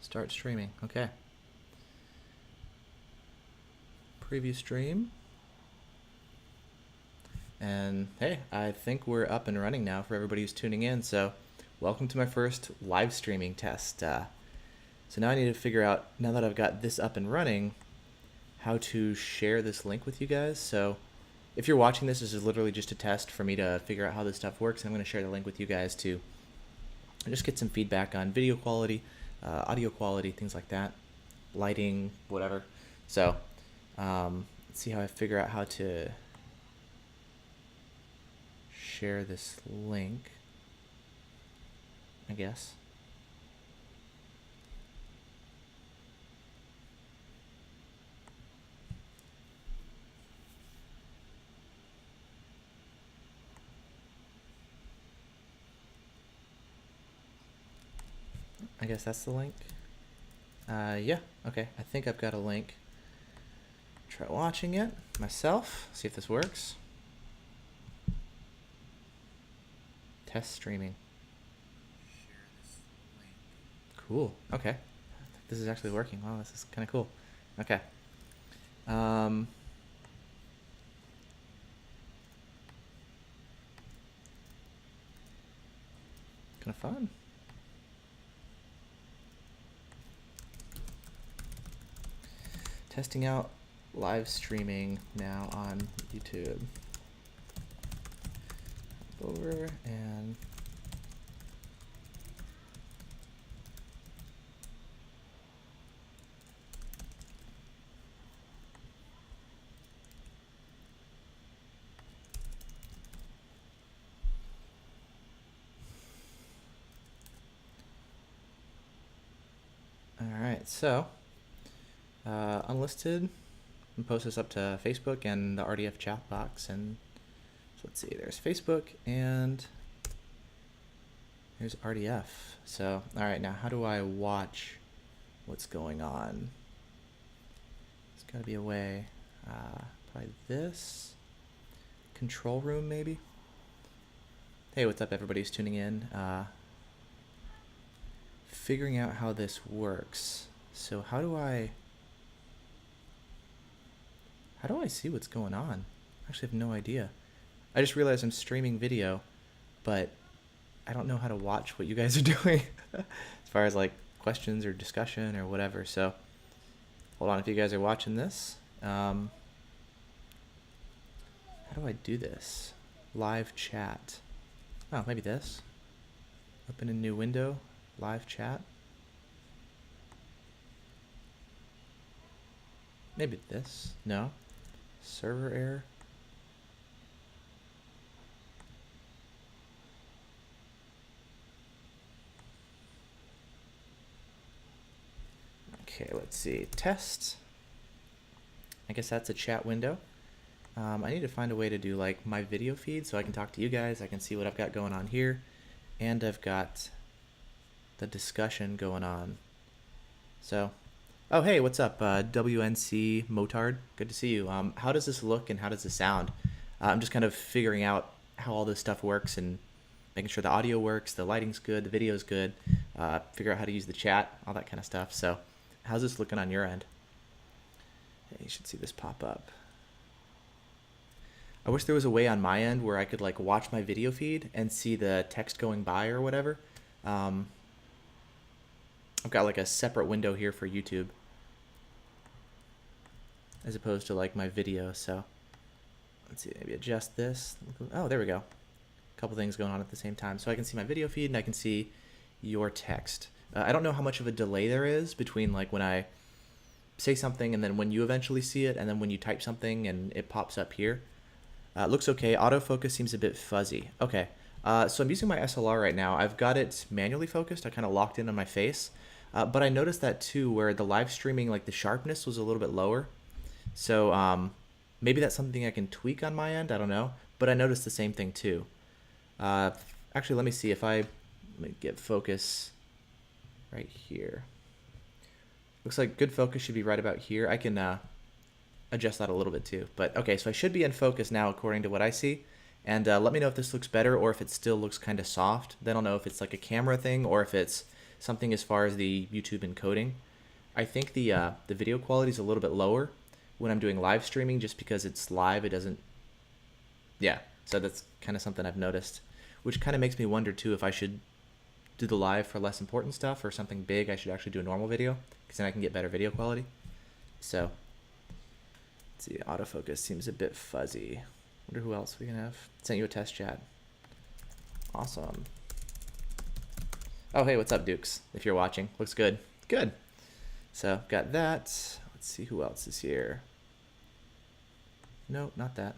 Start streaming. Okay. Preview stream. And hey, I think we're up and running now for everybody who's tuning in. So welcome to my first live streaming test. So now I need to figure out, now that I've got this up and running, how to share this link with you guys. So if you're watching this is literally just a test for me to figure out how this stuff works. I'm going to share the link with you guys to just get some feedback on video quality, audio quality, things like that, lighting, whatever. So let's see how I figure out how to share this link, I guess. I guess that's the link. Yeah, okay. I think I've got a link. Try watching it myself, see if this works. Test streaming. Share this link. Cool, okay. This is actually working. Wow, this is kind of cool. Okay. Kind of fun. Testing out live streaming now on YouTube. Over and all right, so unlisted, and post this up to Facebook and the RDF chat box. And so let's see, there's Facebook and here's RDF. So all right, now how do I watch what's going on? There's got to be a way. Probably this control room, maybe. Hey, what's up, everybody who's tuning in? Figuring out how this works. So how do I see what's going on? I actually have no idea. I just realized I'm streaming video, but I don't know how to watch what you guys are doing as far as like questions or discussion or whatever. So hold on, if you guys are watching this, how do I do this? Live chat. Oh, maybe this. Open a new window, live chat. Maybe this. No. Server error. Okay, let's see. Test. I guess that's a chat window. I need to find a way to do like my video feed so I can talk to you guys. I can see what I've got going on here. And I've got the discussion going on. So, oh, hey, what's up? WNC Motard. Good to see you. How does this look and how does this sound? I'm just kind of figuring out how all this stuff works and making sure the audio works, the lighting's good, the video's good, figure out how to use the chat, all that kind of stuff. So how's this looking on your end? Hey, you should see this pop up. I wish there was a way on my end where I could like watch my video feed and see the text going by or whatever. I've got like a separate window here for YouTube as opposed to like my video. So let's see, maybe adjust this. Oh, there we go. A couple things going on at the same time. So I can see my video feed and I can see your text. I don't know how much of a delay there is between like when I say something and then when you eventually see it and then when you type something and it pops up here. Looks okay. Autofocus seems a bit fuzzy. Okay. So I'm using my SLR right now. I've got it manually focused. I kind of locked in on my face. But I noticed that too, where the live streaming, like the sharpness was a little bit lower. So maybe that's something I can tweak on my end. I don't know. But I noticed the same thing too. Actually, let me see if let me get focus right here. Looks like good focus should be right about here. I can adjust that a little bit too. But okay, so I should be in focus now according to what I see. And let me know if this looks better or if it still looks kind of soft. Then I'll know if it's like a camera thing or if it's something as far as the YouTube encoding. I think the video quality is a little bit lower when I'm doing live streaming, just because it's live. It doesn't. Yeah, so that's kind of something I've noticed, which kind of makes me wonder too if I should do the live for less important stuff, or something big I should actually do a normal video, because then I can get better video quality. So let's see, autofocus seems a bit fuzzy. Wonder who else we can have. Sent you a test chat. Awesome. Oh, hey, what's up, Dukes? If you're watching, looks good. Good. So got that. Let's see who else is here. No, not that.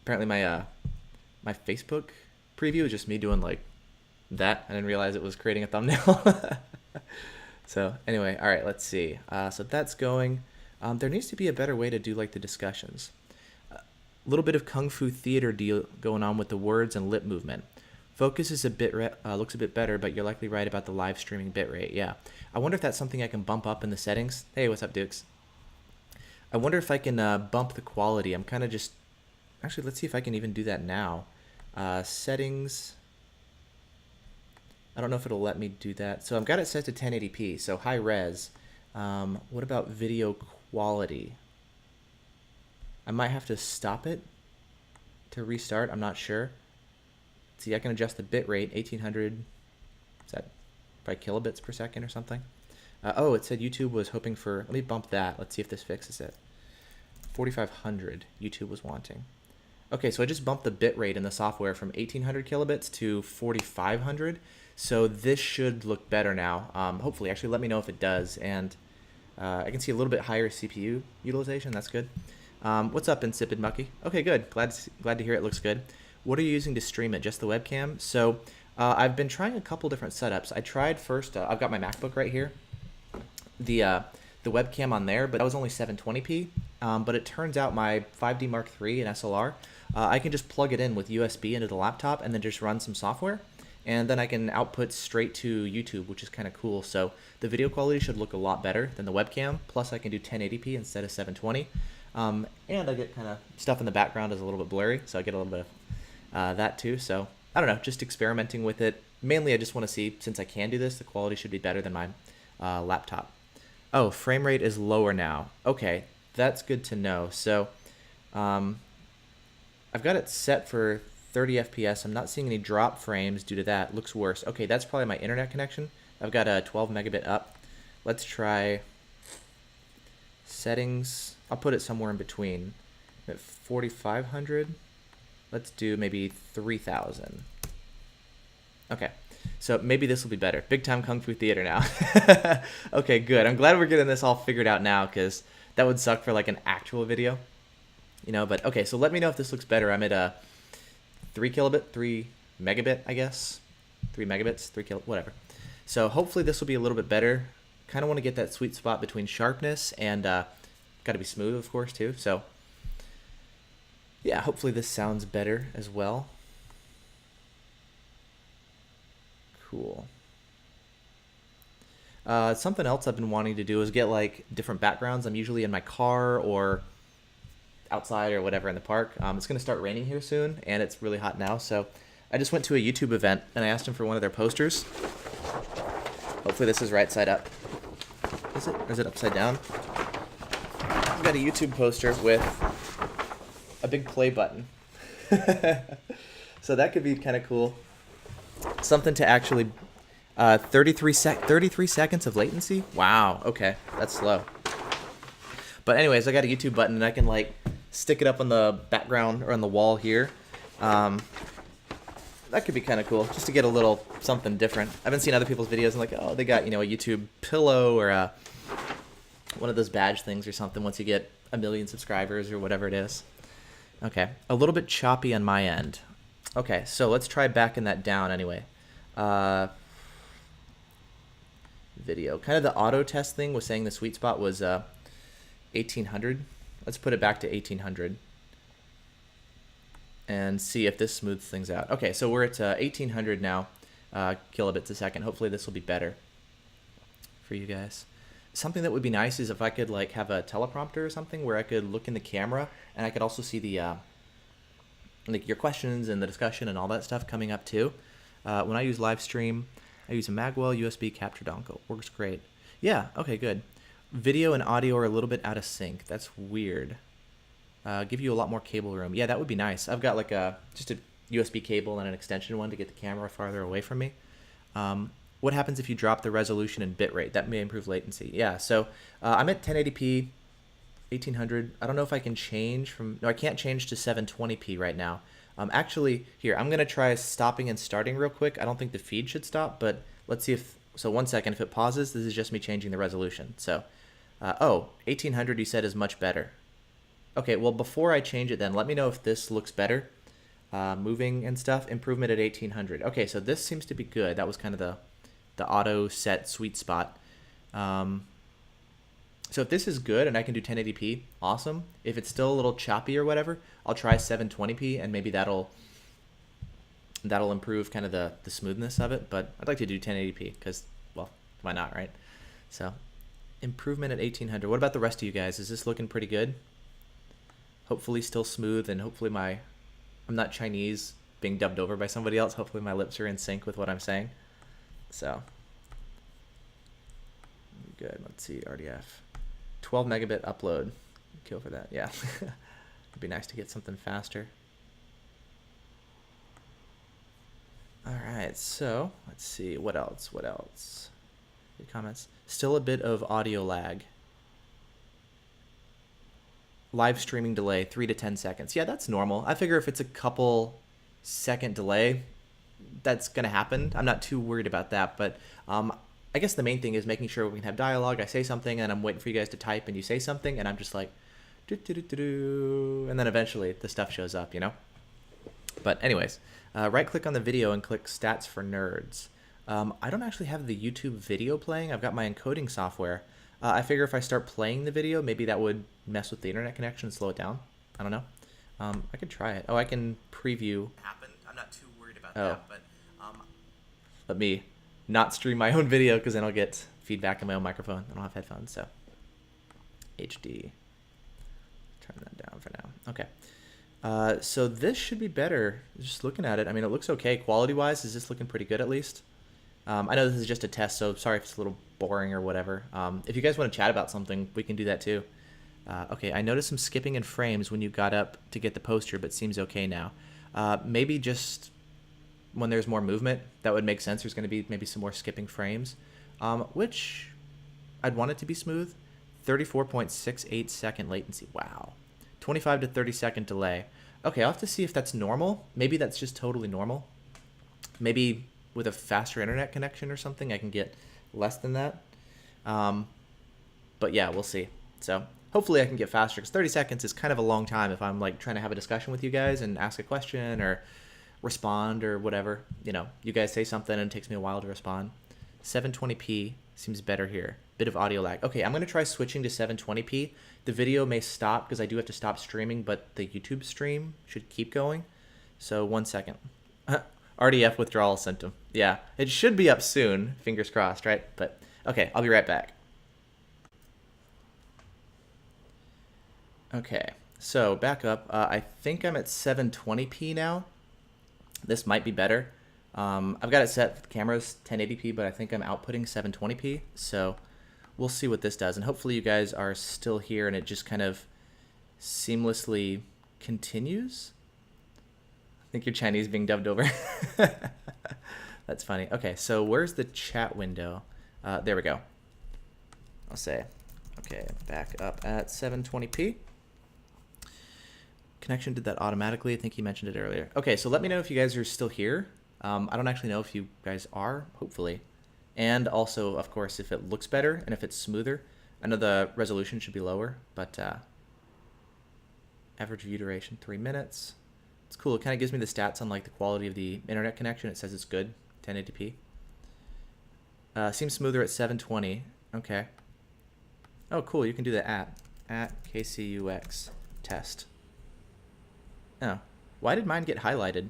Apparently my my Facebook preview is just me doing like that. I didn't realize it was creating a thumbnail. So anyway, all right, let's see. So that's going. There needs to be a better way to do like the discussions. A little bit of kung fu theater deal going on with the words and lip movement. Focus is a bit looks a bit better, but you're likely right about the live streaming bitrate. Yeah, I wonder if that's something I can bump up in the settings. Hey, what's up, Dukes? I wonder if I can bump the quality. I'm kind of just actually. Let's see if I can even do that now. Settings. I don't know if it'll let me do that. So I've got it set to 1080p, so high res. What about video quality? I might have to stop it to restart. I'm not sure. See, I can adjust the bit rate, 1800. Is that probably kilobits per second or something? Oh, it said YouTube was hoping for. Let me bump that. Let's see if this fixes it. 4500 YouTube was wanting. Okay, so I just bumped the bit rate in the software from 1800 kilobits to 4500. So this should look better now. Hopefully, actually, let me know if it does. And I can see a little bit higher CPU utilization. That's good. What's up, Insipid Mucky? Okay, good. Glad to hear it looks good. What are you using to stream it? Just the webcam? So I've been trying a couple different setups. I tried first. I've got my MacBook right here. The webcam on there, but that was only 720p. But it turns out my 5D Mark III and SLR, I can just plug it in with USB into the laptop and then just run some software. And then I can output straight to YouTube, which is kind of cool. So the video quality should look a lot better than the webcam. Plus I can do 1080p instead of 720. And I get kind of stuff in the background is a little bit blurry. So I get a little bit of that too. So I don't know, just experimenting with it. Mainly I just want to see, since I can do this, the quality should be better than my laptop. Oh, frame rate is lower now. Okay, that's good to know. So I've got it set for 30 FPS. I'm not seeing any drop frames due to that. Looks worse. Okay, that's probably my internet connection. I've got a 12 megabit up. Let's try settings. I'll put it somewhere in between. At 4500. Let's do maybe 3000. Okay, so maybe this will be better. Big time Kung Fu Theater now. Okay, good. I'm glad we're getting this all figured out now, because that would suck for like an actual video. You know, but okay, so let me know if this looks better. I'm at a 3 megabit, I guess. 3 megabits, 3 kilo, whatever. So hopefully this will be a little bit better. Kind of want to get that sweet spot between sharpness and got to be smooth, of course, too. So yeah, hopefully this sounds better as well. Cool. Something else I've been wanting to do is get like different backgrounds. I'm usually in my car or outside or whatever in the park. It's going to start raining here soon, and it's really hot now. So I just went to a YouTube event, and I asked them for one of their posters. Hopefully this is right side up. Is it? Or is it upside down? I've got a YouTube poster with a big play button. So that could be kind of cool. Something to actually... 33 seconds of latency? Wow, okay. That's slow. But anyways, I got a YouTube button, and I can like stick it up on the background or on the wall here. That could be kind of cool, just to get a little something different. I've been seeing other people's videos and like, oh, they got, you know, a YouTube pillow or one of those badge things or something once you get 1 million subscribers or whatever it is. Okay, a little bit choppy on my end. Okay, so let's try backing that down anyway. Video. Kind of the auto test thing was saying the sweet spot was 1800. Let's put it back to 1800 and see if this smooths things out. Okay, so we're at 1800 now, kilobits a second. Hopefully this will be better for you guys. Something that would be nice is if I could like have a teleprompter or something where I could look in the camera and I could also see the like your questions and the discussion and all that stuff coming up too. When I use live stream, I use a Magwell USB capture dongle. Works great. Yeah, okay, good. Video and audio are a little bit out of sync. That's weird. Give you a lot more cable room. Yeah, that would be nice. I've got like just a USB cable and an extension one to get the camera farther away from me. What happens if you drop the resolution and bitrate? That may improve latency. Yeah, so I'm at 1080p, 1800. I don't know if I can change from... No, I can't change to 720p right now. Actually, here, I'm going to try stopping and starting real quick. I don't think the feed should stop, but let's see if... So 1 second, if it pauses, this is just me changing the resolution. So, 1800 you said is much better. Okay, well, before I change it then, let me know if this looks better. Moving and stuff, improvement at 1800. Okay, so this seems to be good. That was kind of the auto set sweet spot. So if this is good and I can do 1080p, awesome. If it's still a little choppy or whatever, I'll try 720p and maybe that'll improve kind of the smoothness of it. But I'd like to do 1080p because, well, why not, right? So improvement at 1800. What about the rest of you guys? Is this looking pretty good? Hopefully still smooth, and hopefully I'm not Chinese being dubbed over by somebody else. Hopefully my lips are in sync with what I'm saying. So good. Let's see, RDF. 12 megabit upload. Kill for that. Yeah. It'd be nice to get something faster. All right, so let's see. What else? Good comments. Still a bit of audio lag. Live streaming delay, 3 to 10 seconds. Yeah, that's normal. I figure if it's a couple second delay, that's going to happen. I'm not too worried about that, but I guess the main thing is making sure we can have dialogue. I say something, and I'm waiting for you guys to type, and you say something, and I'm just like, and then eventually the stuff shows up, you know? But anyways, right-click on the video and click Stats for Nerds. I don't actually have the YouTube video playing. I've got my encoding software. I figure if I start playing the video, maybe that would mess with the internet connection and slow it down. I don't know. I could try it. Oh, I can preview. I'm not too worried about that, but let me not stream my own video because then I'll get feedback on my own microphone. I don't have headphones, so HD. Turn that down for now. Okay. So this should be better. Just looking at it, I mean, it looks okay. Quality-wise, is this looking pretty good at least? I know this is just a test, so sorry if it's a little boring or whatever. If you guys want to chat about something, we can do that too. Okay, I noticed some skipping in frames when you got up to get the poster, but seems okay now. Maybe just when there's more movement, that would make sense. There's going to be maybe some more skipping frames, which I'd want it to be smooth. 34.68 second latency. Wow. 25 to 30 second delay. Okay, I'll have to see if that's normal. Maybe that's just totally normal. Maybe with a faster internet connection or something, I can get less than that. But yeah, we'll see. So hopefully I can get faster, because 30 seconds is kind of a long time if I'm like trying to have a discussion with you guys and ask a question or respond or whatever. You know, you guys say something and it takes me a while to respond. 720p seems better here. Bit of audio lag. Okay, I'm going to try switching to 720p. The video may stop because I do have to stop streaming, but the YouTube stream should keep going. So 1 second. RDF withdrawal symptom. Yeah, it should be up soon. Fingers crossed, right? But okay, I'll be right back. Okay, so back up. I think I'm at 720p now. This might be better. I've got it set for the camera's 1080p, but I think I'm outputting 720p. So we'll see what this does. And hopefully you guys are still here and it just kind of seamlessly continues. I think you're Chinese being dubbed over. That's funny. Okay, so where's the chat window? There we go. I'll say, okay, back up at 720p. Connection did that automatically. I think he mentioned it earlier. Okay, so let me know if you guys are still here. I don't actually know if you guys are, hopefully. And also, of course, if it looks better and if it's smoother. I know the resolution should be lower, but average view duration, 3 minutes. It's cool. It kind of gives me the stats on like the quality of the internet connection. It says it's good, 1080p. Seems smoother at 720. Okay. Oh, cool. You can do the at KCUX test. Oh, why did mine get highlighted?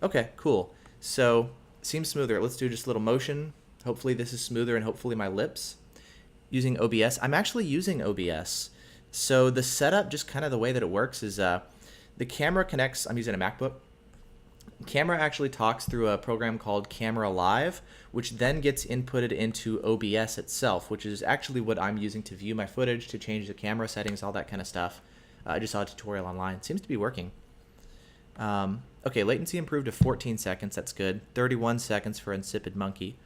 Okay, cool. So seems smoother. Let's do just a little motion. Hopefully this is smoother, and hopefully my lips. Using OBS. I'm actually using OBS. So the setup, just kind of the way that it works is the camera connects. I'm using a MacBook. Camera actually talks through a program called Camera Live, which then gets inputted into OBS itself, which is actually what I'm using to view my footage, to change the camera settings, all that kind of stuff. I just saw a tutorial online. It seems to be working. Okay, latency improved to 14 seconds. That's good. 31 seconds for Insipid Monkey.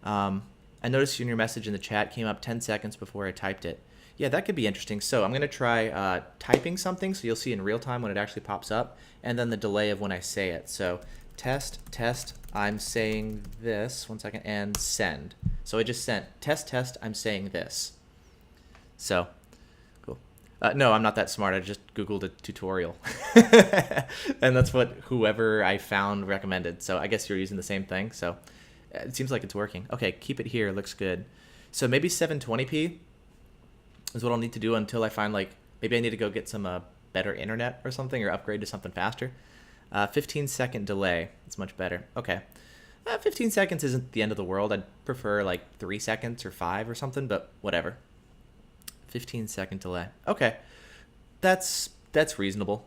I noticed your message in the chat came up 10 seconds before I typed it. Yeah, that could be interesting. So I'm going to try typing something, so you'll see in real time when it actually pops up, and then the delay of when I say it. So test, I'm saying this, 1 second, and send. So I just sent test, I'm saying this. So, cool. No, I'm not that smart. I just Googled a tutorial. And that's what whoever I found recommended. So I guess you're using the same thing. So it seems like it's working. Okay, keep it here. Looks good. So maybe 720p is what I'll need to do until I find, like, maybe I need to go get some better internet or something, or upgrade to something faster. 15-second delay. It's much better. Okay. 15 seconds isn't the end of the world. I'd prefer like 3 seconds or 5 or something, but whatever. 15-second delay. Okay. That's reasonable.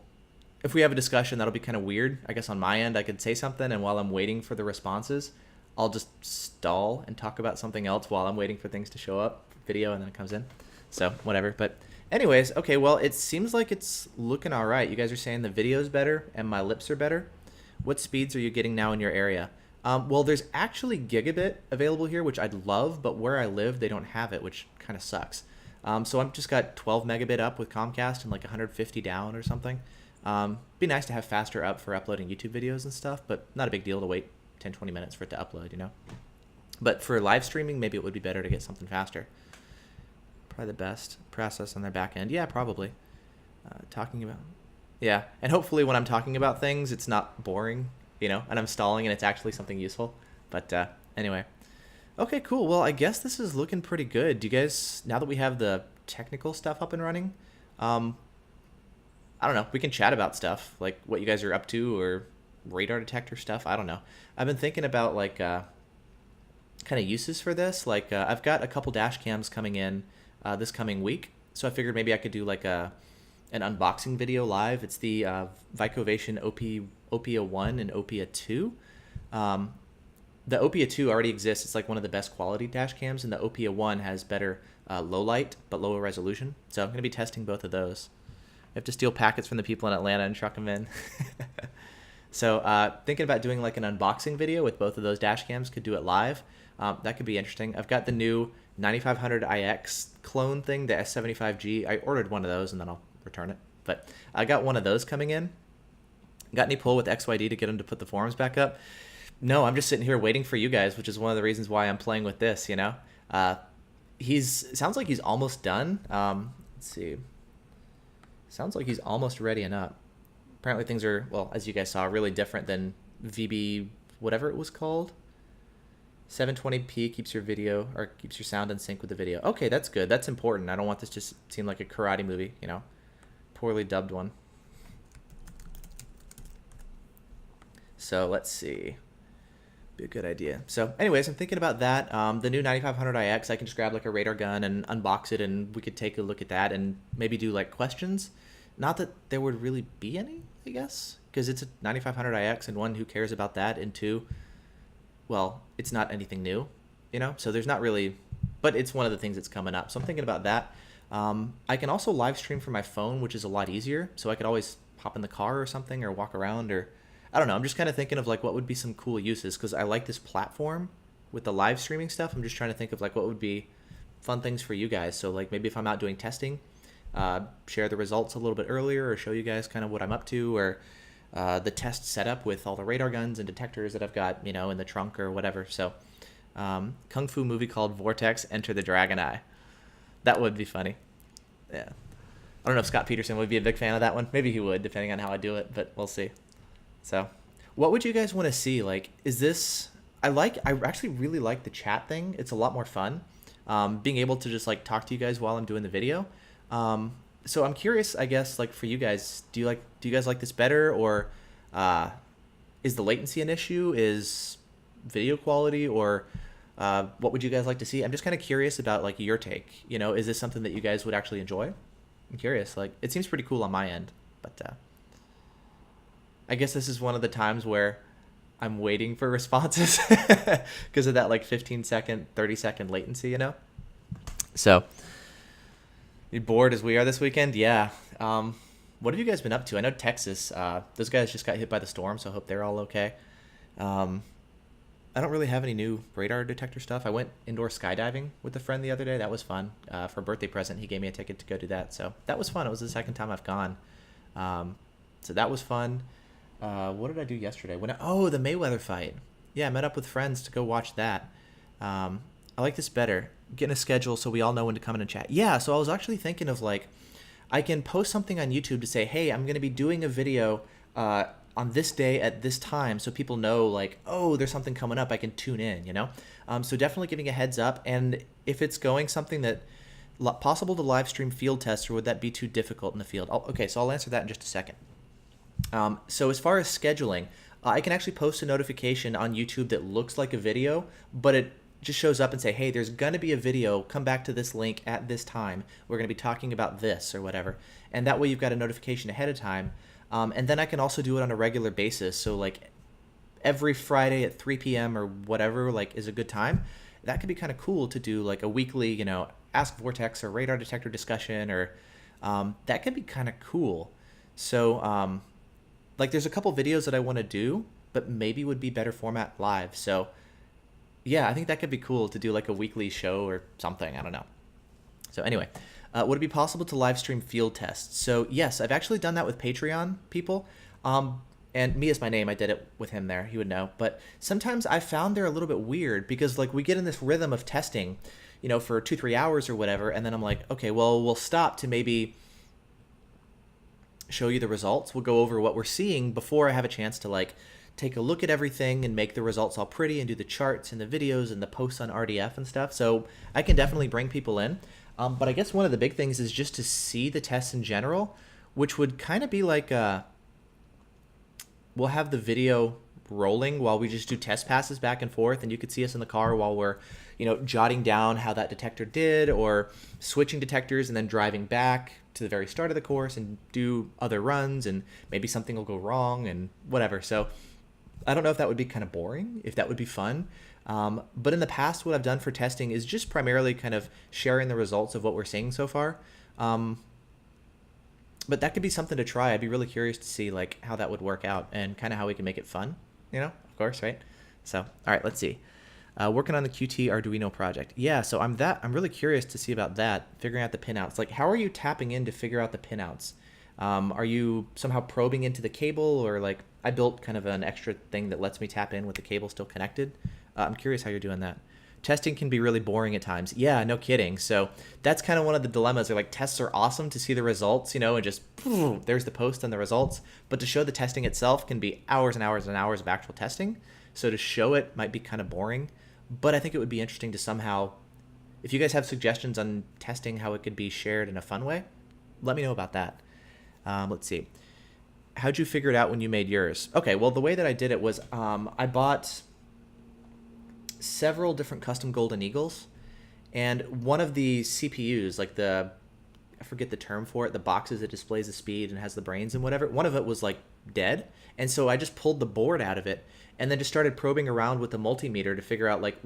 If we have a discussion, that'll be kind of weird. I guess on my end, I could say something, and while I'm waiting for the responses, I'll just stall and talk about something else while I'm waiting for things to show up, video, and then it comes in. So whatever. But anyways, okay, well, it seems like it's looking all right. You guys are saying the video's better and my lips are better. What speeds are you getting now in your area? Well, there's actually gigabit available here, which I'd love, but where I live, they don't have it, which kind of sucks. So I've just got 12 megabit up with Comcast and like 150 down or something. Be nice to have faster up for uploading YouTube videos and stuff, but not a big deal to wait 10, 20 minutes for it to upload, you know? But for live streaming, maybe it would be better to get something faster. Probably the best process on their back end. Yeah, probably. Talking about... Yeah, and hopefully when I'm talking about things, it's not boring, you know, and I'm stalling and it's actually something useful. But anyway. Okay, cool. Well, I guess this is looking pretty good. Do you guys, now that we have the technical stuff up and running, I don't know, we can chat about stuff, like what you guys are up to, or radar detector stuff. I don't know. I've been thinking about like kind of uses for this. Like I've got a couple dash cams coming in this coming week, so I figured maybe I could do like an unboxing video live. It's the Vicovation Opia 1 and Opia 2. The Opia 2 already exists. It's like one of the best quality dash cams, and the Opia 1 has better low light but lower resolution. So I'm going to be testing both of those. I have to steal packets from the people in Atlanta and truck them in. So thinking about doing like an unboxing video with both of those dash cams. Could do it live. That could be interesting. I've got the new 9500iX clone thing, the S75G. I ordered one of those and then I'll return it. But I got one of those coming in. Got any pull with XYD to get him to put the forums back up? No, I'm just sitting here waiting for you guys, which is one of the reasons why I'm playing with this, you know? Sounds like he's almost done. Let's see. Sounds like he's almost ready and up. Apparently things are, well, as you guys saw, really different than VB, whatever it was called. 720p keeps your video, or keeps your sound in sync with the video. Okay, that's good. That's important. I don't want this to seem like a karate movie, you know? Poorly dubbed one. So let's see. Be a good idea. So anyways, I'm thinking about that. The new 9500iX, I can just grab like a radar gun and unbox it, and we could take a look at that and maybe do like questions. Not that there would really be any, I guess, because it's a 9500iX, and one, who cares about that, and two, well, it's not anything new, you know? So there's not really, but it's one of the things that's coming up. So I'm thinking about that. I can also live stream from my phone, which is a lot easier. So I could always hop in the car or something, or walk around, or I don't know. I'm just kind of thinking of like what would be some cool uses, because I like this platform with the live streaming stuff. I'm just trying to think of like what would be fun things for you guys. So like maybe if I'm out doing testing, share the results a little bit earlier, or show you guys kind of what I'm up to, or the test setup with all the radar guns and detectors that I've got, you know, in the trunk or whatever. So kung fu movie called Vortex, Enter the Dragon Eye. That would be funny. Yeah. I don't know if Scott Peterson would be a big fan of that one. Maybe he would, depending on how I do it, but we'll see. So what would you guys want to see? Like, is this, I actually really like the chat thing. It's a lot more fun. Being able to just like talk to you guys while I'm doing the video. So I'm curious, I guess, like for you guys, do you guys like this better, or is the latency an issue? Is video quality, or what would you guys like to see? I'm just kind of curious about like your take. You know, is this something that you guys would actually enjoy? I'm curious. Like, it seems pretty cool on my end, but I guess this is one of the times where I'm waiting for responses because of that like 15-second, 30-second latency, you know? So, you bored as we are this weekend? Yeah. What have you guys been up to? I know Texas, those guys just got hit by the storm, so I hope they're all okay. Um, I don't really have any new radar detector stuff. I went indoor skydiving with a friend the other day. That was fun. For a birthday present, he gave me a ticket to go do that. So that was fun. It was the second time I've gone. So that was fun. What did I do yesterday? The Mayweather fight. Yeah, I met up with friends to go watch that. I like this better. Getting a schedule so we all know when to come in and chat. Yeah, so I was actually thinking of like, I can post something on YouTube to say, hey, I'm going to be doing a video on this day at this time, so people know like, oh, there's something coming up, I can tune in, you know? So definitely giving a heads up. And if it's going something that possible to live stream field test, or would that be too difficult in the field? Okay, so I'll answer that in just a second. So as far as scheduling, I can actually post a notification on YouTube that looks like a video, but it just shows up and say, hey, there's going to be a video, come back to this link at this time. We're going to be talking about this or whatever. And that way you've got a notification ahead of time. And then I can also do it on a regular basis. So like every Friday at 3 p.m. or whatever like is a good time. That could be kind of cool to do like a weekly, you know, Ask Vortex or radar detector discussion, or that could be kind of cool. So like there's a couple videos that I want to do, but maybe would be better format live. So yeah, I think that could be cool to do like a weekly show or something. I don't know. So anyway, would it be possible to live stream field tests? So yes, I've actually done that with Patreon people. And me is my name. I did it with him there. He would know. But sometimes I found they're a little bit weird because like we get in this rhythm of testing, you know, for 2-3 hours or whatever. And then I'm like, okay, well, we'll stop to maybe show you the results. We'll go over what we're seeing before I have a chance to like take a look at everything and make the results all pretty and do the charts and the videos and the posts on RDF and stuff. So I can definitely bring people in. But I guess one of the big things is just to see the tests in general, which would kind of be like we'll have the video rolling while we just do test passes back and forth, and you could see us in the car while we're, you know, jotting down how that detector did, or switching detectors and then driving back to the very start of the course and do other runs, and maybe something will go wrong and whatever. So I don't know if that would be kind of boring, if that would be fun. But in the past, what I've done for testing is just primarily kind of sharing the results of what we're seeing so far. But that could be something to try. I'd be really curious to see like how that would work out and kind of how we can make it fun, you know, of course, right? So, all right, let's see. Working on the Qt Arduino project. Yeah, so I'm really curious to see about that, figuring out the pinouts. Like, how are you tapping in to figure out the pinouts? Are you somehow probing into the cable, or like I built kind of an extra thing that lets me tap in with the cable still connected? I'm curious how you're doing that. Testing can be really boring at times. Yeah, no kidding. So that's kind of one of the dilemmas. They're like, tests are awesome to see the results, you know, and just there's the post and the results. But to show the testing itself can be hours and hours and hours of actual testing. So to show it might be kind of boring. But I think it would be interesting to somehow, if you guys have suggestions on testing how it could be shared in a fun way, let me know about that. Let's see. How'd you figure it out when you made yours? Okay, well, the way that I did it was I bought several different custom Golden Eagles, and one of the CPUs, like I forget the term for it, the boxes that displays the speed and has the brains and whatever, one of it was like dead. And so I just pulled the board out of it and then just started probing around with the multimeter to figure out like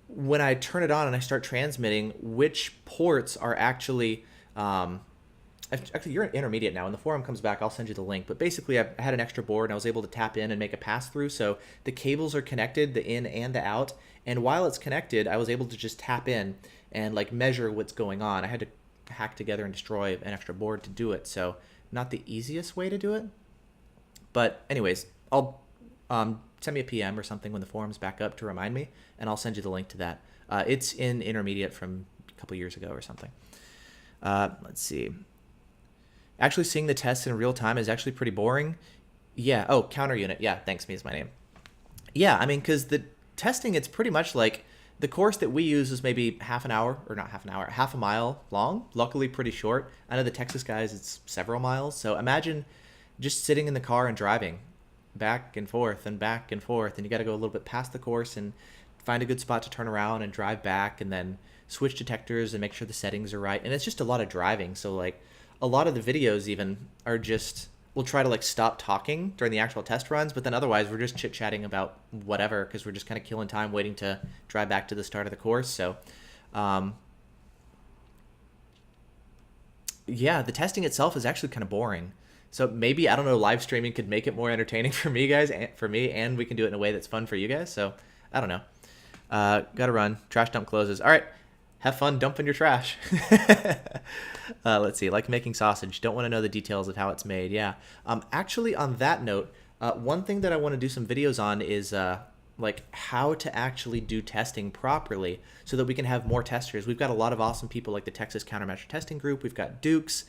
when I turn it on and I start transmitting, which ports are actually, actually, you're an intermediate now. When the forum comes back, I'll send you the link. But basically, I had an extra board, and I was able to tap in and make a pass-through. So the cables are connected, the in and the out. And while it's connected, I was able to just tap in and like measure what's going on. I had to hack together and destroy an extra board to do it. So not the easiest way to do it. But anyways, I'll send me a PM or something when the forum's back up to remind me, and I'll send you the link to that. It's in intermediate from a couple years ago or something. Let's see. Actually seeing the tests in real time is actually pretty boring. Yeah. Oh, counter unit. Yeah. Thanks. Me is my name. Yeah. I mean, because the testing, it's pretty much like the course that we use is maybe half an hour, or not half an hour, half a mile long. Luckily, pretty short. I know the Texas guys, it's several miles. So imagine just sitting in the car and driving back and forth and back and forth. And you got to go a little bit past the course and find a good spot to turn around and drive back, and then switch detectors and make sure the settings are right. And it's just a lot of driving. So like, a lot of the videos even are just we'll try to like stop talking during the actual test runs, but then otherwise we're just chit chatting about whatever because we're just kind of killing time waiting to drive back to the start of the course. So, um, yeah, the testing itself is actually kind of boring. So maybe, I don't know, live streaming could make it more entertaining for me guys, and for me, and we can do it in a way that's fun for you guys. So I don't know. Gotta run. Trash dump closes. All right. Have fun dumping your trash. Let's see. Like making sausage. Don't want to know the details of how it's made. Yeah. Actually, on that note, one thing that I want to do some videos on is like how to actually do testing properly so that we can have more testers. We've got a lot of awesome people like the Texas Countermeasure Testing Group. We've got Dukes.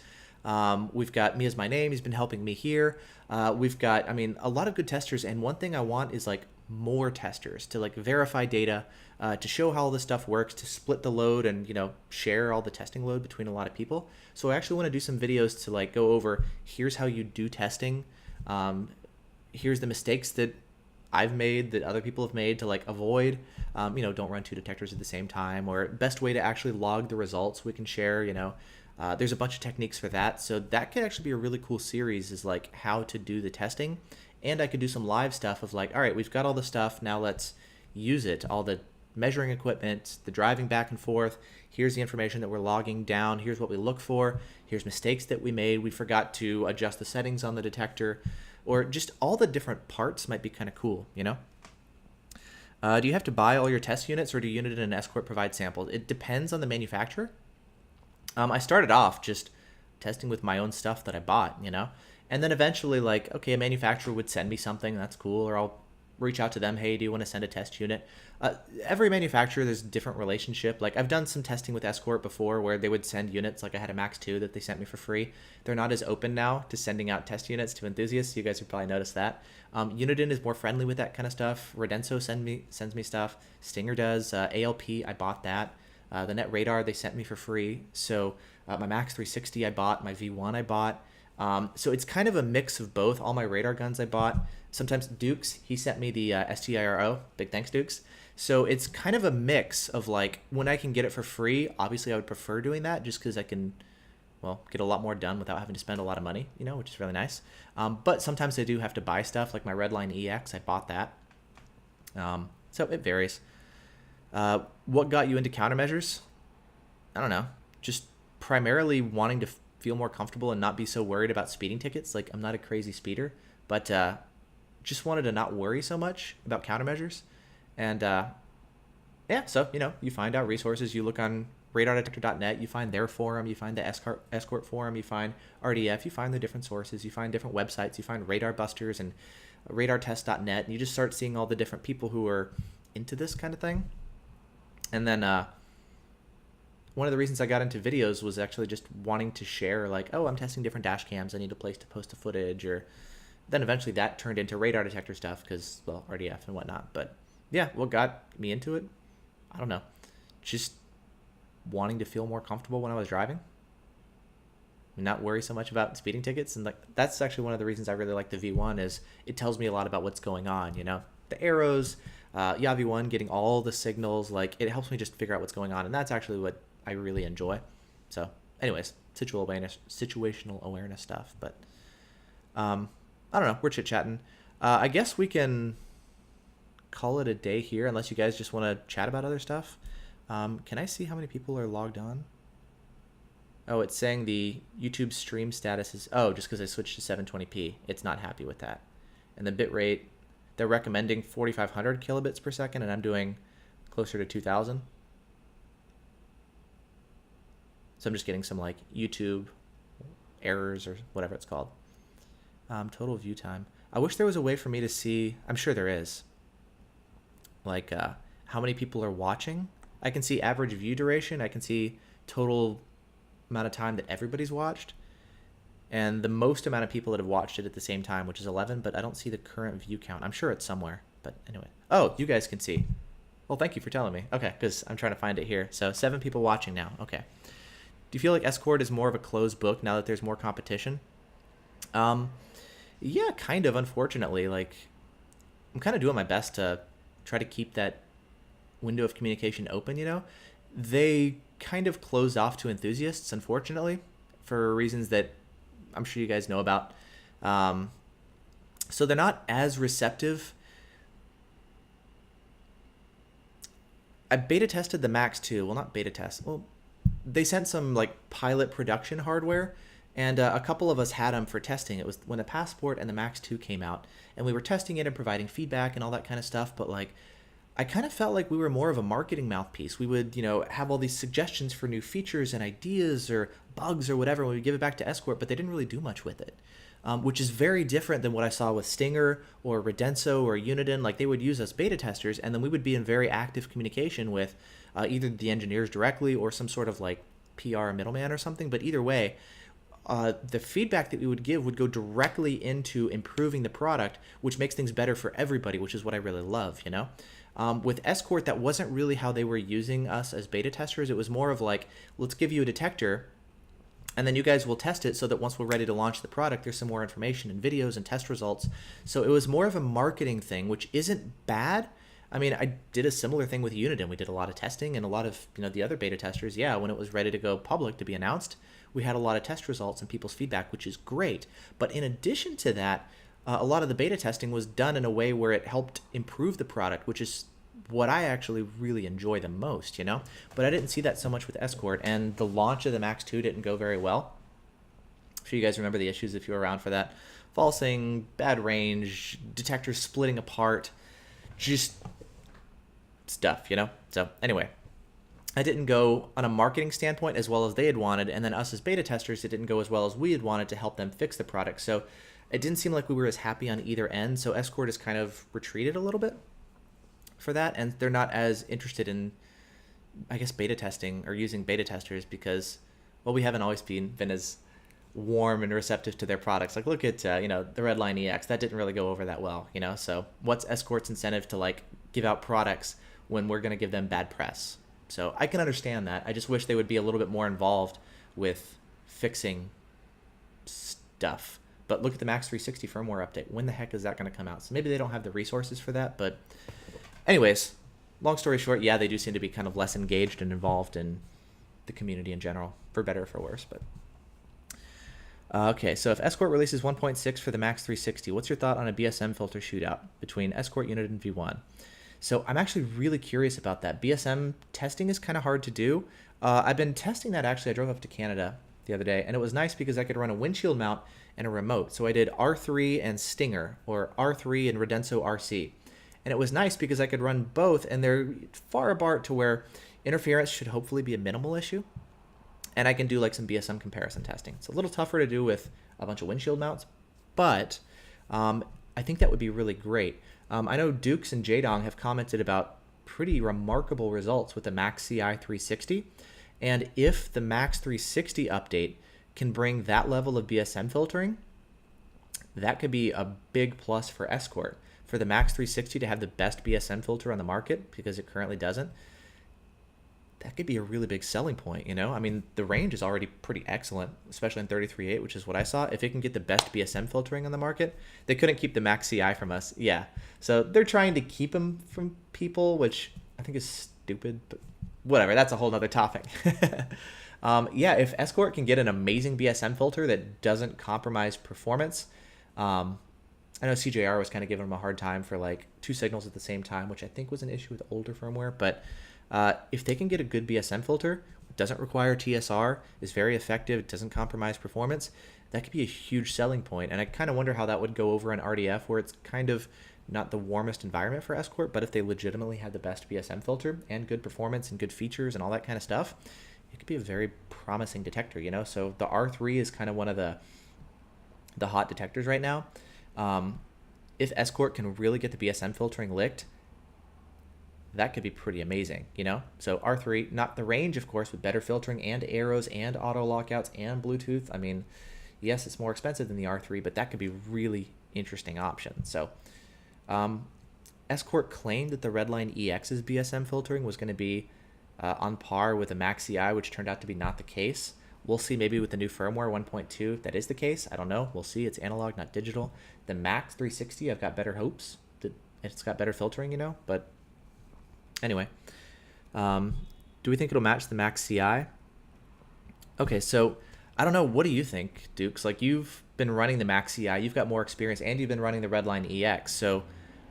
We've got Me As My Name. He's been helping me here. We've got, I mean, a lot of good testers. And one thing I want is like more testers to like verify data, to show how all this stuff works, to split the load and, you know, share all the testing load between a lot of people. So I actually want to do some videos to like go over, here's how you do testing. Here's the mistakes that I've made that other people have made to like avoid, you know, don't run two detectors at the same time, or best way to actually log the results we can share, you know. There's a bunch of techniques for that. So that could actually be a really cool series, is like how to do the testing. And I could do some live stuff of like, all right, we've got all the stuff, now let's use it. All the measuring equipment, the driving back and forth. Here's the information that we're logging down. Here's what we look for. Here's mistakes that we made. We forgot to adjust the settings on the detector, or just all the different parts might be kind of cool, you know? Do you have to buy all your test units, or do Unit and Escort provide samples? It depends on the manufacturer. I started off just testing with my own stuff that I bought, you know? And then eventually, like, okay, a manufacturer would send me something, that's cool, or I'll reach out to them, hey, do you want to send a test unit? Every manufacturer, there's a different relationship. Like, I've done some testing with Escort before where they would send units, like I had a Max 2 that they sent me for free. They're not as open now to sending out test units to enthusiasts. You guys have probably noticed that. Uniden is more friendly with that kind of stuff. Redenso sends me stuff. Stinger does. ALP, I bought that. The Net Radar, they sent me for free. So my Max 360 I bought, my V1 I bought. So it's kind of a mix of both. All my radar guns I bought. Sometimes Dukes, he sent me the STIRO. Big thanks, Dukes. So it's kind of a mix of like, when I can get it for free, obviously I would prefer doing that just because I can, well, get a lot more done without having to spend a lot of money, you know, which is really nice. But sometimes I do have to buy stuff, like my Redline EX, I bought that. So it varies. What got you into countermeasures? I don't know. Just primarily wanting to feel more comfortable and not be so worried about speeding tickets. Like, I'm not a crazy speeder, but just wanted to not worry so much about countermeasures. And yeah, so, you know, you find out resources. You look on radardetector.net, you find their forum, you find the Escort forum, you find RDF, you find the different sources, you find different websites, you find Radar Busters and radartest.net, and you just start seeing all the different people who are into this kind of thing. And then one of the reasons I got into videos was actually just wanting to share, like, oh, I'm testing different dash cams, I need a place to post the footage, or then eventually that turned into radar detector stuff because, well, RDF and whatnot. But yeah, what got me into it? I don't know. Just wanting to feel more comfortable when I was driving, not worry so much about speeding tickets. And like, that's actually one of the reasons I really like the V1, is it tells me a lot about what's going on, you know, the arrows, V1 getting all the signals, like it helps me just figure out what's going on. And that's actually what I really enjoy. So anyways, situational awareness stuff. But I don't know, we're chit chatting. I guess we can call it a day here, unless you guys just want to chat about other stuff. Can I see how many people are logged on? Oh, it's saying the YouTube stream status is, oh, just because I switched to 720p. It's not happy with that. And the bitrate, they're recommending 4,500 kilobits per second, and I'm doing closer to 2,000. So I'm just getting some like YouTube errors or whatever it's called. Total view time. I wish there was a way for me to see, I'm sure there is, like how many people are watching. I can see average view duration. I can see total amount of time that everybody's watched, and the most amount of people that have watched it at the same time, which is 11, but I don't see the current view count. I'm sure it's somewhere, but anyway. Oh, you guys can see. Well, thank you for telling me. Okay, because I'm trying to find it here. So 7 people watching now. Okay. Do you feel like Escort is more of a closed book now that there's more competition? Yeah, kind of, unfortunately. Like, I'm kind of doing my best to try to keep that window of communication open, you know? They kind of closed off to enthusiasts, unfortunately, for reasons that I'm sure you guys know about. So they're not as receptive. I beta tested the Max 2. Well, not beta test. Well, they sent some like pilot production hardware, and a couple of us had them for testing. It was when the Passport and the Max 2 came out, and we were testing it and providing feedback and all that kind of stuff. But like, I kind of felt like we were more of a marketing mouthpiece. We would, have all these suggestions for new features and ideas or bugs or whatever, and we would give it back to Escort, but they didn't really do much with it. Which is very different than what I saw with Stinger or Redenso or Uniden. Like, they would use us beta testers, and then we would be in very active communication with either the engineers directly or some sort of like PR middleman or something. But either way, the feedback that we would give would go directly into improving the product, which makes things better for everybody, which is what I really love, With Escort, that wasn't really how they were using us as beta testers. It was more of like, let's give you a detector, and then you guys will test it so that once we're ready to launch the product, there's some more information and videos and test results. So it was more of a marketing thing, which isn't bad. I mean, I did a similar thing with Uniden. We did a lot of testing, and a lot of the other beta testers, when it was ready to go public to be announced, we had a lot of test results and people's feedback, which is great. But in addition to that, a lot of the beta testing was done in a way where it helped improve the product, which is what I actually really enjoy the most, But I didn't see that so much with Escort, and the launch of the Max 2 didn't go very well. I'm sure you guys remember the issues if you were around for that. Falsing, bad range, detectors splitting apart, just stuff, So anyway, I didn't go on a marketing standpoint as well as they had wanted, and then us as beta testers, it didn't go as well as we had wanted to help them fix the product. So it didn't seem like we were as happy on either end, so Escort has kind of retreated a little bit for that, and they're not as interested in, I guess, beta testing or using beta testers because, well, we haven't always been as warm and receptive to their products. Like, look at the Redline EX, that didn't really go over that well, So what's Escort's incentive to like give out products when we're going to give them bad press? So I can understand that. I just wish they would be a little bit more involved with fixing stuff. But look at the Max 360 firmware update. When the heck is that going to come out? So maybe they don't have the resources for that, but anyways, long story short, they do seem to be kind of less engaged and involved in the community in general, for better or for worse. But okay, so if Escort releases 1.6 for the Max 360, what's your thought on a BSM filter shootout between Escort, Uniden, and V1? So I'm actually really curious about that. BSM testing is kind of hard to do. I've been testing that, actually. I drove up to Canada the other day, and it was nice because I could run a windshield mount and a remote. So I did R3 and Stinger, or R3 and Redenso RC. And it was nice because I could run both, and they're far apart to where interference should hopefully be a minimal issue. And I can do like some BSM comparison testing. It's a little tougher to do with a bunch of windshield mounts, but I think that would be really great. I know Dukes and Jadong have commented about pretty remarkable results with the Max CI 360. And if the Max 360 update can bring that level of BSM filtering, that could be a big plus for Escort. For the Max 360 to have the best BSM filter on the market, because it currently doesn't, that could be a really big selling point, I mean, the range is already pretty excellent, especially in 33.8, which is what I saw. If it can get the best BSM filtering on the market, they couldn't keep the Max CI from us. Yeah. So they're trying to keep them from people, which I think is stupid, but whatever. That's a whole nother topic. If Escort can get an amazing BSM filter that doesn't compromise performance, I know CJR was kind of giving them a hard time for like two signals at the same time, which I think was an issue with older firmware. But if they can get a good BSM filter, doesn't require TSR, is very effective, it doesn't compromise performance, that could be a huge selling point. And I kind of wonder how that would go over on RDF, where it's kind of not the warmest environment for Escort, but if they legitimately had the best BSM filter and good performance and good features and all that kind of stuff, it could be a very promising detector, So the R3 is kind of one of the hot detectors right now. If Escort can really get the BSM filtering licked, that could be pretty amazing, So R3, not the range, of course, with better filtering and arrows and auto lockouts and Bluetooth. I mean, yes, it's more expensive than the R3, but that could be a really interesting option. So Escort claimed that the Redline EX's BSM filtering was going to be on par with the Max CI, which turned out to be not the case. We'll see maybe with the new firmware 1.2 that is the case. I don't know. We'll see. It's analog, not digital. The Max 360, I've got better hopes that it's got better filtering, But anyway, do we think it'll match the Max CI? Okay, so I don't know. What do you think, Dukes? Like, you've been running the Max CI, you've got more experience, and you've been running the Redline EX. So,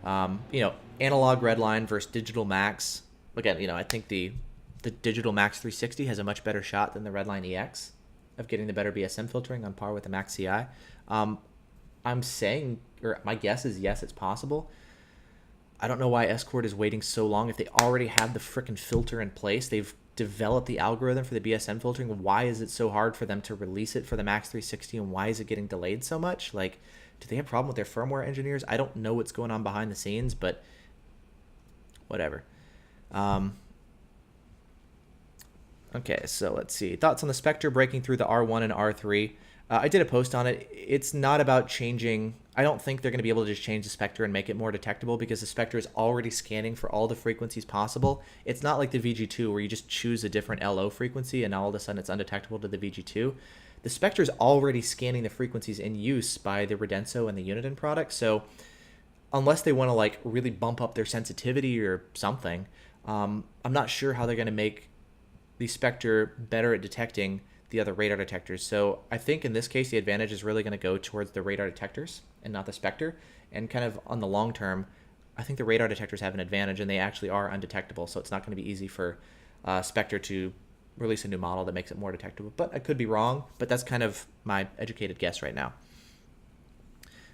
analog Redline versus digital Max. Again, I think the digital Max 360 has a much better shot than the Redline EX of getting the better BSM filtering on par with the Max CI. I'm saying, or my guess is yes, it's possible. I don't know why Escort is waiting so long. If they already have the frickin' filter in place, they've developed the algorithm for the BSM filtering. Why is it so hard for them to release it for the Max 360, and why is it getting delayed so much? Like, do they have a problem with their firmware engineers? I don't know what's going on behind the scenes, but whatever. Okay, so let's see. Thoughts on the Spectre breaking through the R1 and R3. I did a post on it. It's not about changing. I don't think they're going to be able to just change the Spectre and make it more detectable, because the Spectre is already scanning for all the frequencies possible. It's not like the VG2 where you just choose a different LO frequency and now all of a sudden it's undetectable to the VG2. The Spectre is already scanning the frequencies in use by the Redenso and the Uniden product. So unless they want to like really bump up their sensitivity or something, I'm not sure how they're going to make the Spectre better at detecting the other radar detectors. So I think in this case, the advantage is really going to go towards the radar detectors and not the Spectre. And kind of on the long term, I think the radar detectors have an advantage, and they actually are undetectable. So it's not going to be easy for Spectre to release a new model that makes it more detectable. But I could be wrong, but that's kind of my educated guess right now.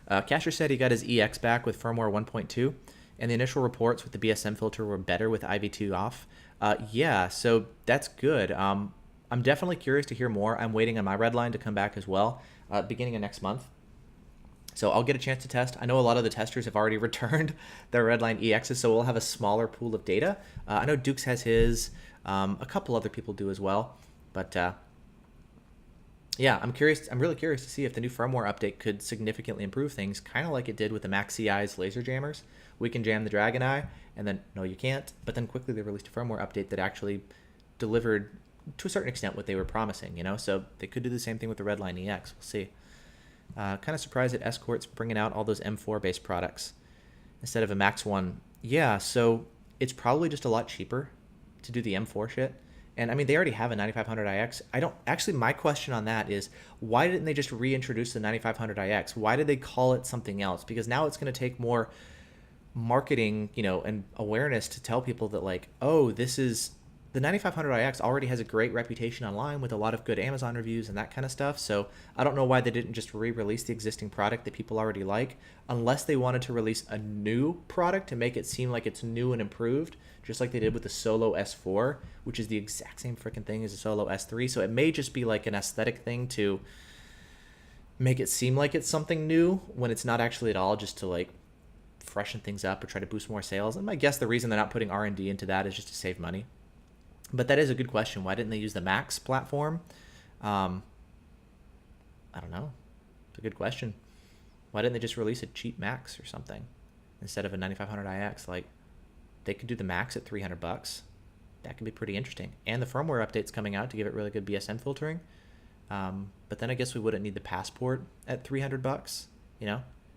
Casher said he got his EX back with firmware 1.2, and the initial reports with the BSM filter were better with IV2 off. Yeah, so that's good. I'm definitely curious to hear more. I'm waiting on my Redline to come back as well, beginning of next month. So I'll get a chance to test. I know a lot of the testers have already returned their Redline EXs, so we'll have a smaller pool of data. I know Dukes has his. A couple other people do as well. But yeah, I'm curious. I'm really curious to see if the new firmware update could significantly improve things, kind of like it did with the Max CI's laser jammers. We can jam the Dragon Eye, and then, no, you can't. But then quickly they released a firmware update that actually delivered, to a certain extent, what they were promising, So they could do the same thing with the Redline EX. We'll see. Kind of surprised that Escort's bringing out all those M4-based products instead of a Max 1. Yeah, so it's probably just a lot cheaper to do the M4 shit. And I mean, they already have a 9500iX. My question on that is, why didn't they just reintroduce the 9500iX? Why did they call it something else? Because now it's going to take more marketing, and awareness to tell people that, like, oh, this is the 9500iX already has a great reputation online with a lot of good Amazon reviews and that kind of stuff. So I don't know why they didn't just re-release the existing product that people already like, unless they wanted to release a new product to make it seem like it's new and improved, just like they did with the Solo S4, which is the exact same freaking thing as the Solo S3. So it may just be like an aesthetic thing to make it seem like it's something new when it's not actually at all, just to like freshen things up or try to boost more sales. And I guess the reason they're not putting R&D into that is just to save money. But that is a good question. Why didn't they use the Max platform? I don't know. It's a good question. Why didn't they just release a cheap Max or something instead of a 9500iX? Like, they could do the Max at $300. That could be pretty interesting. And the firmware update's coming out to give it really good BSM filtering. But then I guess we wouldn't need the Passport at $300,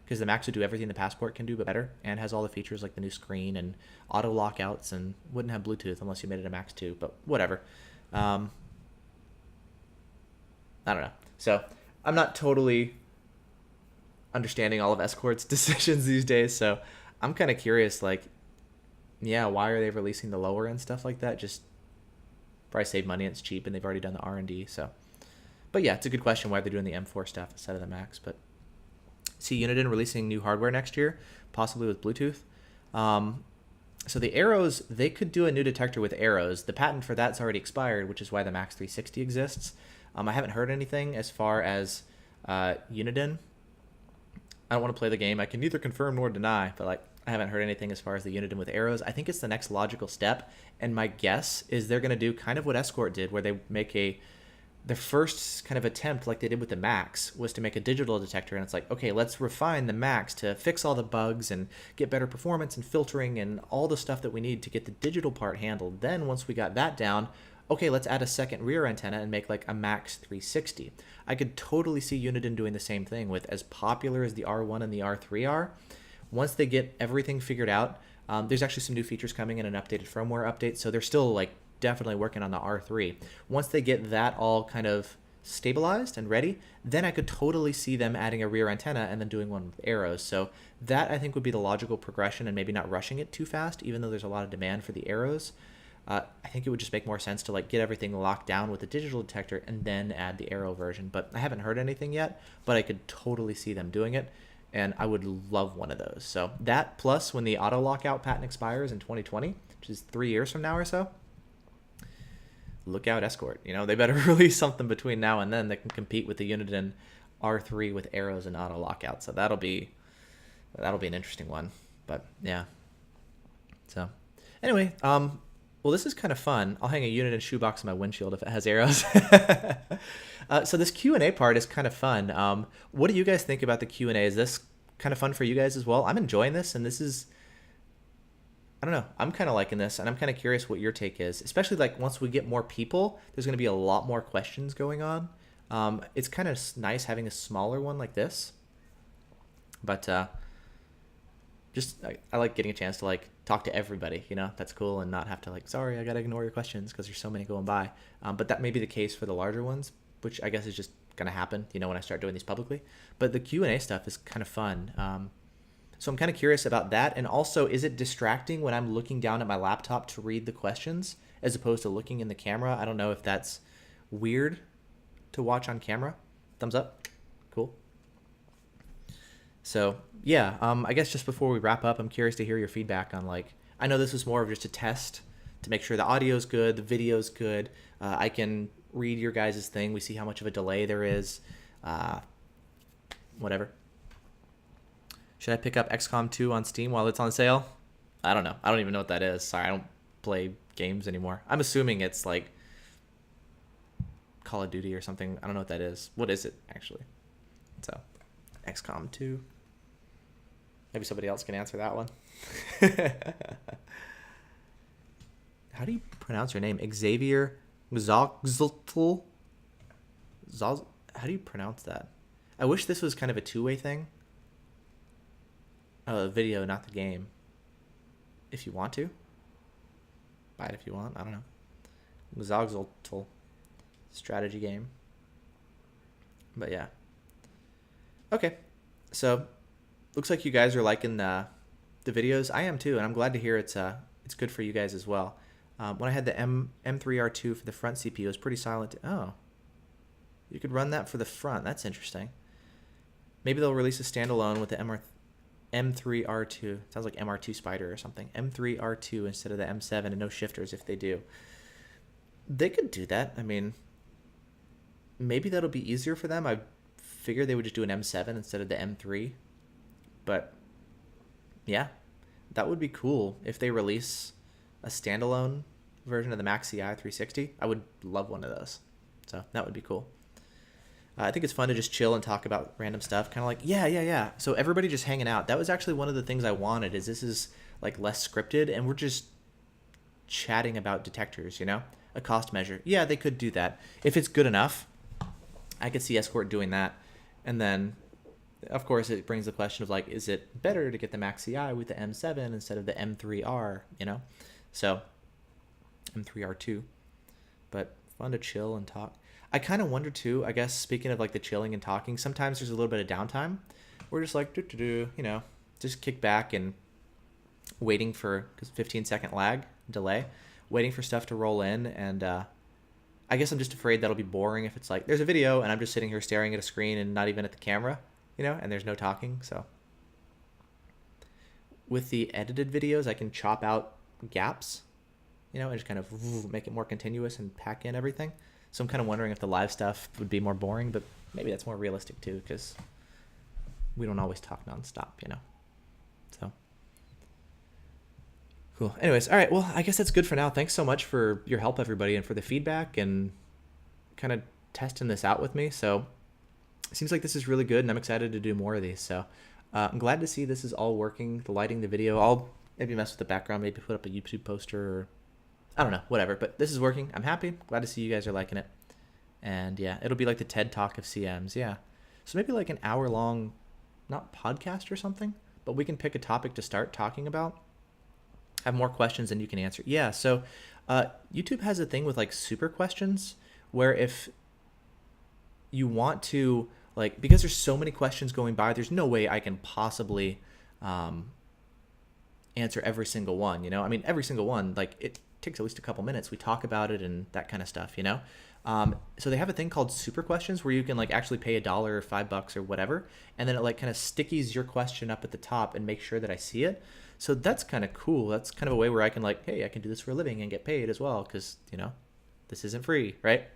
because the Max would do everything the Passport can do, but better, and has all the features like the new screen and auto lockouts, and wouldn't have Bluetooth unless you made it a Max 2, but whatever. I don't know. So I'm not totally understanding all of Escort's decisions these days, so I'm kind of curious, like, yeah, why are they releasing the lower end stuff like that? Just probably save money, it's cheap, and they've already done the R&D, so. But yeah, it's a good question why they're doing the M4 stuff instead of the Max, but see Uniden releasing new hardware next year, possibly with Bluetooth. So the Arrows, they could do a new detector with Arrows. The patent for that's already expired, which is why the Max 360 exists. I haven't heard anything as far as Uniden. I don't want to play the game. I can neither confirm nor deny, but like, I haven't heard anything as far as the Uniden with Arrows. I think it's the next logical step, and my guess is they're going to do kind of what Escort did, where they make the first kind of attempt, like they did with the Max, was to make a digital detector, and it's like, okay, let's refine the Max to fix all the bugs and get better performance and filtering and all the stuff that we need to get the digital part handled. Then once we got that down, okay, let's add a second rear antenna and make like a Max 360. I could totally see Uniden doing the same thing with, as popular as the R1 and the R3 are. Once they get everything figured out, there's actually some new features coming in an updated firmware update, so they're still like definitely working on the R3. Once they get that all kind of stabilized and ready, then I could totally see them adding a rear antenna and then doing one with arrows. So that I think would be the logical progression, and maybe not rushing it too fast, even though there's a lot of demand for the arrows. I think it would just make more sense to like get everything locked down with the digital detector and then add the arrow version. But I haven't heard anything yet, but I could totally see them doing it, and I would love one of those. So that, plus when the auto lockout patent expires in 2020, which is 3 years from now or so, look out, Escort. You know, they better release something between now and then that can compete with the Uniden R3 with arrows and auto lockout. So that'll be an interesting one. But yeah. So anyway, well, this is kind of fun. I'll hang a Uniden shoebox in my windshield if it has arrows. So this Q&A part is kind of fun. What do you guys think about the Q&A? Is this kind of fun for you guys as well? I'm enjoying this, and this is, I don't know, I'm kind of liking this, and I'm kind of curious what your take is, especially like once we get more people, there's going to be a lot more questions going on. It's kind of nice having a smaller one like this, but I like getting a chance to like talk to everybody, you know, that's cool, and not have to like, sorry, I got to ignore your questions because there's so many going by. But that may be the case for the larger ones, which I guess is just going to happen, you know, when I start doing these publicly. But the Q&A stuff is kind of fun. So I'm kind of curious about that. And also, is it distracting when I'm looking down at my laptop to read the questions as opposed to looking in the camera? I don't know if that's weird to watch on camera. Thumbs up. Cool. So yeah, I guess just before we wrap up, I'm curious to hear your feedback on, like, I know this was more of just a test to make sure the audio's good, the video's good. I can read your guys' thing. We see how much of a delay there is. Whatever. Should I pick up XCOM 2 on Steam while it's on sale? I don't know. I don't even know what that is. Sorry, I don't play games anymore. I'm assuming it's like Call of Duty or something. I don't know what that is. What is it, actually? So, XCOM 2. Maybe somebody else can answer that one. How do you pronounce your name? Xavier Zogzl? How do you pronounce that? I wish this was kind of a two-way thing. Oh, the video, not the game. If you want to. Buy it if you want. I don't know. Zogzl. Strategy game. But yeah. Okay. So, looks like you guys are liking the videos. I am too, and I'm glad to hear it's good for you guys as well. When I had the M3R2 for the front CPU, it was pretty silent. Oh. You could run that for the front. That's interesting. Maybe they'll release a standalone with the M3R2. Sounds like MR2 Spider or something. M3R2 instead of the M7, and no shifters if they do. They could do that. I mean, maybe that'll be easier for them. I figured they would just do an M7 instead of the M3. But yeah, that would be cool if they release a standalone version of the Maxi i360. I would love one of those. So that would be cool. I think it's fun to just chill and talk about random stuff, kind of like, yeah. So everybody just hanging out. That was actually one of the things I wanted, is this is like less scripted, and we're just chatting about detectors, you know? A cost measure. Yeah, they could do that. If it's good enough, I could see Escort doing that. And then, of course, it brings the question of, like, is it better to get the Maxi I with the M7 instead of the M3R, you know? So, M3R2. But fun to chill and talk. I kind of wonder too, I guess, speaking of like the chilling and talking, sometimes there's a little bit of downtime. We're just like, you know, just kick back and waiting for 15-second delay, waiting for stuff to roll in. And I guess I'm just afraid that'll be boring if it's like, there's a video and I'm just sitting here staring at a screen and not even at the camera, you know, and there's no talking. So with the edited videos, I can chop out gaps, you know, and just kind of make it more continuous and pack in everything. So I'm kind of wondering if the live stuff would be more boring, but maybe that's more realistic too, because we don't always talk nonstop, you know. So cool. Anyways, all right. Well, I guess that's good for now. Thanks so much for your help, everybody, and for the feedback and kind of testing this out with me. So it seems like this is really good, and I'm excited to do more of these. So I'm glad to see this is all working. The lighting, the video. I'll maybe mess with the background, maybe put up a YouTube poster or I don't know, whatever, but this is working. I'm happy. Glad to see you guys are liking it. And yeah, it'll be like the TED Talk of CMs. Yeah. So maybe like an hour long, not podcast or something, but we can pick a topic to start talking about. Have more questions than you can answer. Yeah. So YouTube has a thing with like super questions where if you want to, like, because there's so many questions going by, there's no way I can possibly answer every single one, you know? I mean, every single one, like, it takes at least a couple minutes. We talk about it and that kind of stuff, you know? So they have a thing called super questions where you can like actually pay $1 or $5 or whatever, and then it like kind of stickies your question up at the top and make sure that I see it. So that's kind of cool. That's kind of a way where I can like, hey, I can do this for a living and get paid as well, because you know, this isn't free, right?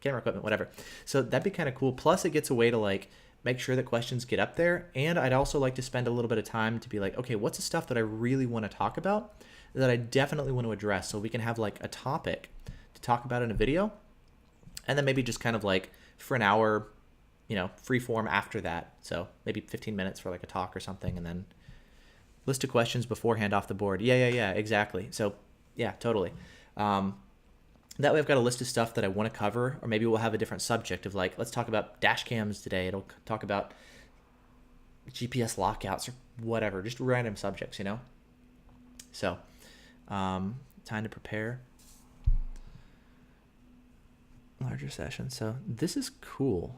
Camera equipment, whatever. So that'd be kind of cool. Plus, it gets a way to like make sure that questions get up there. And I'd also like to spend a little bit of time to be like, okay, what's the stuff that I really want to talk about, that I definitely want to address, so we can have like a topic to talk about in a video. And then maybe just kind of like for an hour, you know, free form after that. So maybe 15 minutes for like a talk or something, and then list of questions beforehand off the board. Yeah, exactly. So yeah, totally. That way I've got a list of stuff that I want to cover, or maybe we'll have a different subject of like, let's talk about dash cams today. It'll talk about GPS lockouts or whatever, just random subjects, you know? So time to prepare. Larger session. So this is cool.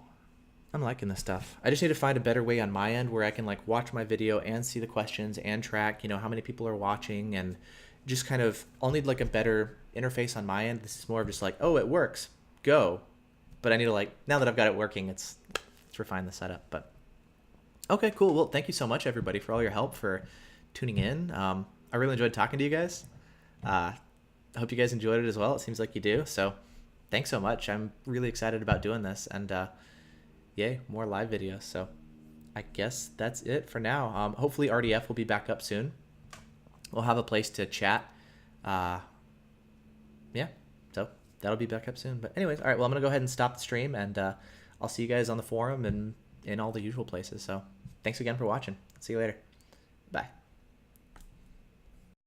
I'm liking this stuff. I just need to find a better way on my end where I can like watch my video and see the questions and track, you know, how many people are watching, and just kind of, I'll need like a better interface on my end. This is more of just like, oh, it works, go. But I need to like, now that I've got it working, let's refine the setup. But okay, cool. Well, thank you so much everybody for all your help, for tuning in. I really enjoyed talking to you guys. I hope you guys enjoyed it as well. It seems like you do. So thanks so much. I'm really excited about doing this, and yay, more live videos. So I guess that's it for now. Hopefully RDF will be back up soon. We'll have a place to chat. Yeah, so that'll be back up soon. But anyways, all right, well, I'm going to go ahead and stop the stream, and I'll see you guys on the forum and in all the usual places. So thanks again for watching. See you later. Bye.